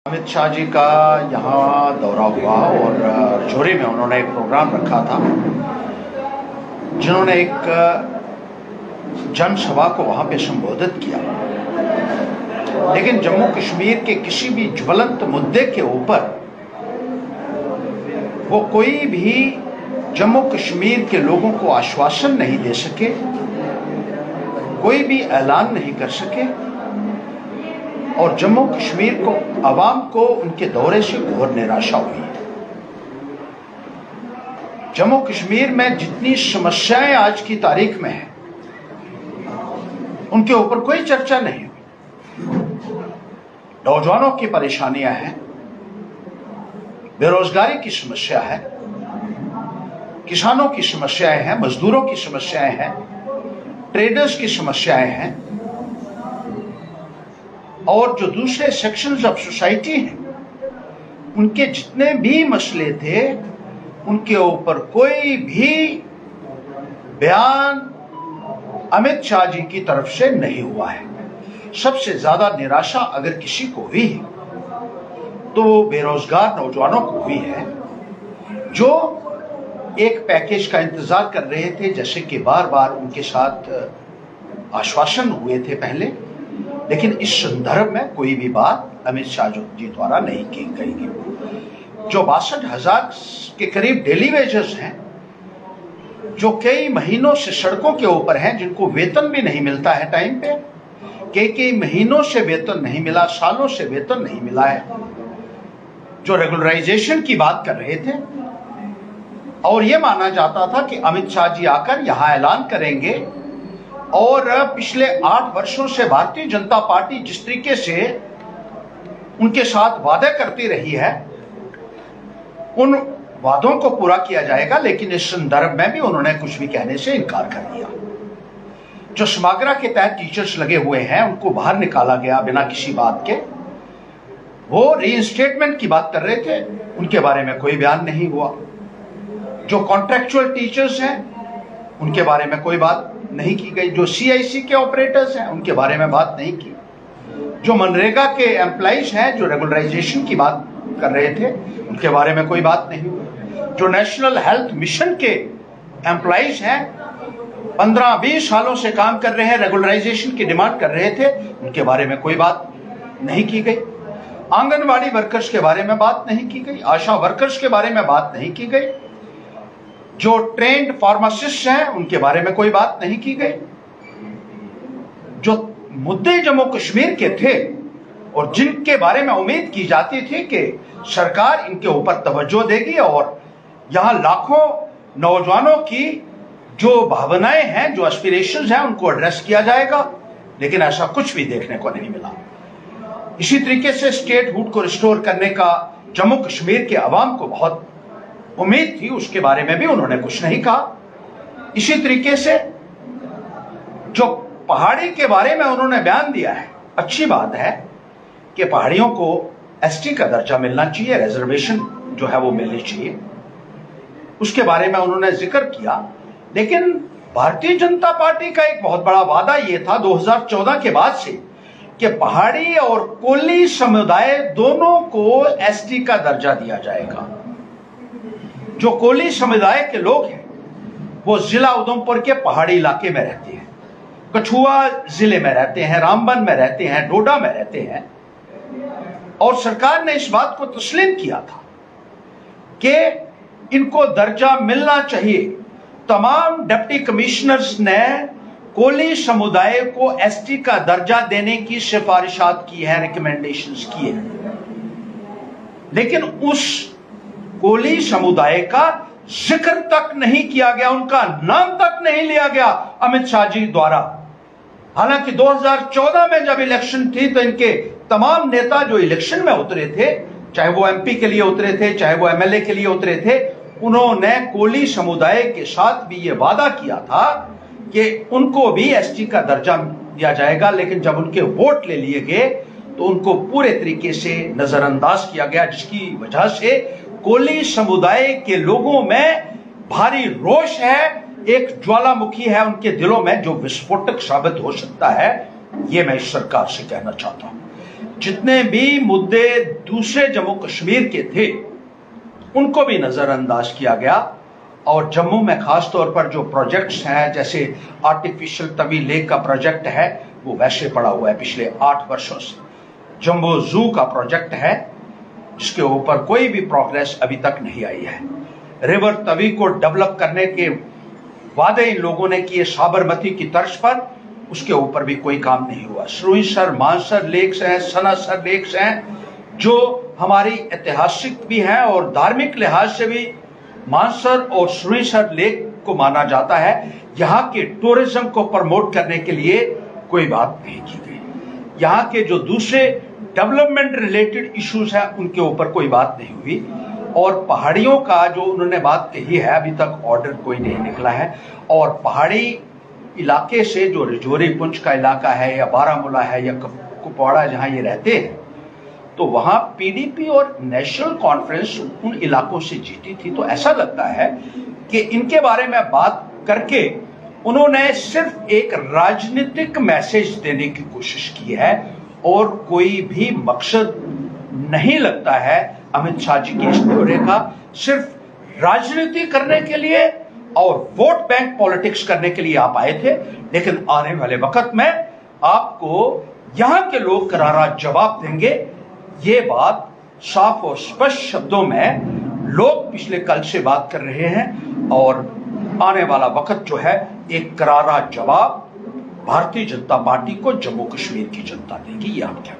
अमित शाह जी का यहाँ दौरा हुआ और राजौरी में उन्होंने एक प्रोग्राम रखा था, जिन्होंने एक जनसभा को वहाँ पे संबोधित किया। लेकिन जम्मू कश्मीर के किसी भी ज्वलंत मुद्दे के ऊपर वो कोई भी जम्मू कश्मीर के लोगों को आश्वासन नहीं दे सके, कोई भी ऐलान नहीं कर सके और जम्मू कश्मीर को, अवाम को उनके दौरे से घोर निराशा हुई है। जम्मू कश्मीर में जितनी समस्याएं आज की तारीख में हैं, उनके ऊपर कोई चर्चा नहीं हुई। नौजवानों की परेशानियां हैं, बेरोजगारी की समस्या है, किसानों की समस्याएं हैं, मजदूरों की समस्याएं हैं, ट्रेडर्स की समस्याएं हैं और जो दूसरे सेक्शंस ऑफ सोसाइटी हैं, उनके जितने भी मसले थे, उनके ऊपर कोई भी बयान अमित शाह जी की तरफ से नहीं हुआ है। सबसे ज्यादा निराशा अगर किसी को हुई है तो बेरोजगार नौजवानों को हुई है, जो एक पैकेज का इंतजार कर रहे थे, जैसे कि बार बार उनके साथ आश्वासन हुए थे पहले, लेकिन इस संदर्भ में कोई भी बात अमित शाह जी द्वारा नहीं की गई। जो 62,000 के करीब डेली वेजेस हैं, जो कई महीनों से सड़कों के ऊपर हैं, जिनको वेतन भी नहीं मिलता है टाइम पे, कई महीनों से वेतन नहीं मिला, सालों से वेतन नहीं मिला है, जो रेगुलराइजेशन की बात कर रहे थे और यह माना जाता था कि अमित शाह जी आकर यहां ऐलान करेंगे। और पिछले 8 वर्षों से भारतीय जनता पार्टी जिस तरीके से उनके साथ वादे करती रही है, उन वादों को पूरा किया जाएगा, लेकिन इस संदर्भ में भी उन्होंने कुछ भी कहने से इनकार कर दिया। जो समाग्रा के तहत टीचर्स लगे हुए हैं, उनको बाहर निकाला गया बिना किसी बात के। वो रीइंस्टेटमेंट की बात कर रहे थे, उनके बारे में कोई बयान नहीं हुआ। जो कॉन्ट्रैक्चुअल टीचर्स हैं, उनके बारे में कोई बात नहीं की गई। जो CIC के ऑपरेटर्स हैं, उनके बारे में बात नहीं की। जो मनरेगा के एम्प्लॉइज हैं, जो रेगुलराइजेशन की बात कर रहे थे, उनके बारे में कोई बात नहीं हुई। जो नेशनल हेल्थ मिशन के एम्प्लॉइज हैं, 15-20 सालों से काम कर रहे हैं, रेगुलराइजेशन की डिमांड कर रहे थे, उनके बारे में कोई बात नहीं की गई। आंगनवाड़ी वर्कर्स के बारे में बात नहीं की गई, आशा वर्कर्स के बारे में बात नहीं की गई, जो ट्रेंड फार्मासिस्ट हैं, उनके बारे में कोई बात नहीं की गई। जो मुद्दे जम्मू कश्मीर के थे और जिनके बारे में उम्मीद की जाती थी कि सरकार इनके ऊपर तवज्जो देगी और यहां लाखों नौजवानों की जो भावनाएं हैं, जो एस्पिरेशंस हैं, उनको एड्रेस किया जाएगा, लेकिन ऐसा कुछ भी देखने को नहीं मिला। इसी तरीके से स्टेटहुड को रिस्टोर करने का जम्मू कश्मीर के अवाम को बहुत उम्मीद थी, उसके बारे में भी उन्होंने कुछ नहीं कहा। इसी तरीके से जो पहाड़ी के बारे में उन्होंने बयान दिया है, अच्छी बात है कि पहाड़ियों को ST का दर्जा मिलना चाहिए, रिजर्वेशन जो है वो मिलनी चाहिए, उसके बारे में उन्होंने जिक्र किया। लेकिन भारतीय जनता पार्टी का एक बहुत बड़ा वादा यह था 2014 के बाद से कि पहाड़ी और कोली समुदाय दोनों को ST का दर्जा दिया जाएगा। जो कोली समुदाय के लोग हैं, वो जिला उधमपुर के पहाड़ी इलाके में रहते हैं, कठुआ जिले में रहते हैं, रामबन में रहते हैं, डोडा में रहते हैं, और सरकार ने इस बात को तस्लीम किया था कि इनको दर्जा मिलना चाहिए। तमाम डिप्टी कमिश्नर्स ने कोली समुदाय को ST का दर्जा देने की सिफारिशात की है, रिकमेंडेशंस की है, लेकिन उस कोली समुदाय का जिक्र तक नहीं किया गया, उनका नाम तक नहीं लिया गया अमित शाह जी द्वारा। हालांकि 2014 में जब इलेक्शन थी तो इनके तमाम नेता जो इलेक्शन में उतरे थे, चाहे वो MP के लिए उतरे थे, चाहे वो MLA के लिए उतरे थे, उन्होंने कोली समुदाय के साथ भी ये वादा किया था कि उनको भी ST का दर्जा दिया जाएगा। लेकिन जब उनके वोट ले लिए गए तो उनको पूरे तरीके से नजरअंदाज किया गया, जिसकी वजह से कोली समुदाय के लोगों में भारी रोष है, एक ज्वालामुखी है उनके दिलों में, जो विस्फोटक साबित हो सकता है। ये मैं इस सरकार से कहना चाहता हूं। जितने भी मुद्दे दूसरे जम्मू कश्मीर के थे उनको भी नजरअंदाज किया गया और जम्मू में खास तौर पर जो प्रोजेक्ट्स हैं, जैसे आर्टिफिशियल तवी लेक का प्रोजेक्ट है, वो वैसे पड़ा हुआ है पिछले 8 वर्षों से। जम्बो जू का प्रोजेक्ट है जिसके ऊपर कोई भी प्रोग्रेस अभी तक नहीं आई है। रिवर तवी को डेवलप करने के वादे इन लोगों ने किए साबरमती की तर्ज पर, उसके ऊपर भी कोई काम नहीं हुआ। सुरईसर मानसर लेक्स हैं, सनासर लेक्स हैं, जो हमारी ऐतिहासिक भी हैं और धार्मिक लिहाज से भी मानसर और सुरईसर लेक को माना जाता है। यहाँ के टूरिज्म को प्रमोट करने के लिए कोई बात नहीं की गई। यहाँ के जो दूसरे डेवलपमेंट रिलेटेड इश्यूज हैं उनके ऊपर कोई बात नहीं हुई। और पहाड़ियों का जो उन्होंने बात कही है, अभी तक ऑर्डर कोई नहीं निकला है। और पहाड़ी इलाके से जो रजौरी पुंछ का इलाका है या बारामूला है या कुपवाड़ा जहां ये रहते हैं, तो वहां पीडीपी और नेशनल कॉन्फ्रेंस उन इलाकों से जीती थी। तो ऐसा लगता है कि इनके बारे में बात करके उन्होंने सिर्फ एक राजनीतिक मैसेज देने की कोशिश की है और कोई भी मकसद नहीं लगता है अमित शाह जी के इस दौरे का। सिर्फ राजनीति करने के लिए और वोट बैंक पॉलिटिक्स करने के लिए आप आए थे, लेकिन आने वाले वक्त में आपको यहां के लोग करारा जवाब देंगे। ये बात साफ और स्पष्ट शब्दों में लोग पिछले कल से बात कर रहे हैं और आने वाला वक्त जो है एक करारा जवाब भारतीय जनता पार्टी को जम्मू कश्मीर की जनता देगी। ये आप क्या